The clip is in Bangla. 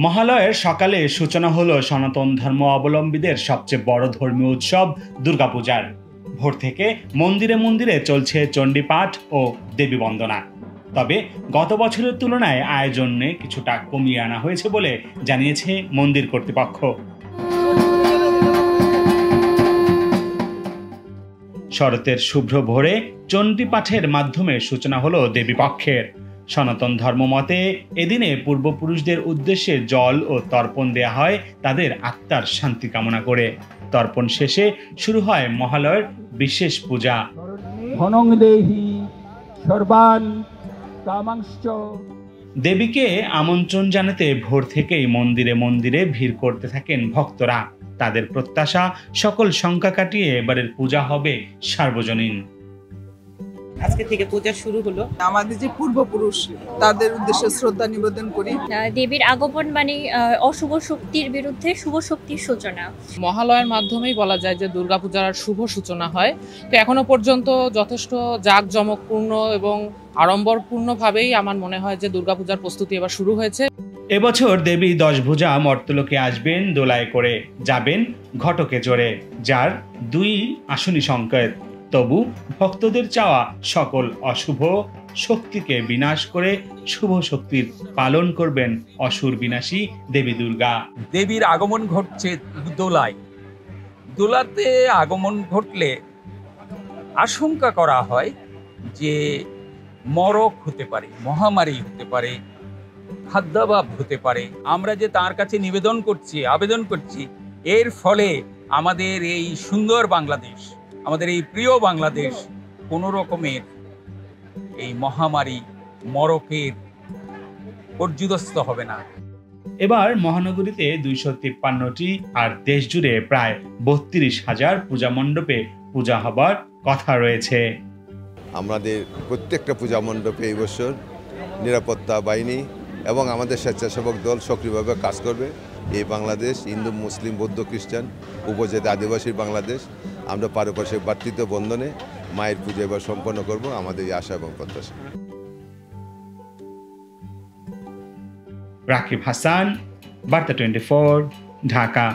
মহালয়ের সকালে সূচনা হলো সনাতন ধর্ম অবলম্বীদের সবচেয়ে বড় ধর্মীয় উৎসব দুর্গাপূজার। ভোর থেকে মন্দিরে মন্দিরে চলছে চণ্ডীপাঠ ও দেবী বন্দনা। তবে গত বছরের তুলনায় আয়োজনে কিছুটা কমিয়ে আনা হয়েছে বলে জানিয়েছে মন্দির কর্তৃপক্ষ। শরতের শুভ্র ভোরে চণ্ডীপাঠের মাধ্যমে সূচনা হলো দেবীপক্ষের। সনাতন ধর্ম মতে এদিনে পূর্বপুরুষদের উদ্দেশ্যে জল ও তর্পণ দেয়া হয় তাদের আত্মার শান্তি কামনা করে। তর্পণ শেষে শুরু হয় মহালয়ের বিশেষ পূজা। দেবীকে আমন্ত্রণ জানাতে ভোর থেকেই মন্দিরে মন্দিরে ভিড় করতে থাকেন ভক্তরা। তাদের প্রত্যাশা সকল শঙ্কা কাটিয়ে এবারের পূজা হবে সার্বজনীন। আজকে থেকে পূজা শুরু হলো। আমাদের যে পূর্বপুরুষ তাদের উদ্দেশ্যে শ্রদ্ধা নিবেদন করি। দেবীর আগমন মানে অশুভ শক্তির বিরুদ্ধে শুভ শক্তির সূচনা। মহালয়ার মাধ্যমেই বলা যায় যে দুর্গাপূজার শুভ সূচনা হয়। তো এখনো পর্যন্ত যথেষ্ট জাঁকজমকপূর্ণ এবং আড়ম্বরপূর্ণভাবেই আমার মনে হয় যে দুর্গাপূজার প্রস্তুতি এবার শুরু হয়েছে। এবছর দেবী দশভুজা মর্তলোকে আসবেন দোলায় করে, যাবেন ঘটকে চড়ে, যার 2 আসনি সংকেত। তবু ভক্তদের চাওয়া সকল অশুভ শক্তিকে বিনাশ করে শুভ শক্তির পালন করবেন অসুর বিনাশী দেবী দুর্গা। দেবীর আগমন ঘটছে দোলায়। দোলাতে আগমন ঘটলে আশঙ্কা করা হয় যে মরক হতে পারে, মহামারী হতে পারে, খাদ্যাভাব হতে পারে। আমরা যে তার কাছে নিবেদন করছি, আবেদন করছি, এর ফলে আমাদের এই সুন্দর বাংলাদেশ, আমাদের এই প্রিয় বাংলাদেশ কোনো রকমের এই মহামারী মরকের পর্যুদস্ত হবে না। এবার মহানগরীতে 253টি আর দেশ জুড়ে প্রায় 32,000 পূজা মণ্ডপে পূজা হবার কথা রয়েছে। আমাদের প্রত্যেকটা পূজা মণ্ডপে এই বছর নিরাপত্তা বাহিনী এবং আমাদের স্বেচ্ছাসেবক দল সক্রিয়ভাবে কাজ করবে। এই বাংলাদেশ হিন্দু, মুসলিম, বৌদ্ধ, খ্রিস্টান, উপজাতি, আদিবাসীর বাংলাদেশ। আমরা পারস্পরিক ভ্রাতৃত্ব বন্ধনে মায়ের পুজো এবার সম্পন্ন করব, আমাদের এই আশা এবং প্রত্যাশা। রাকিব হাসান, বার্তা 24, ঢাকা।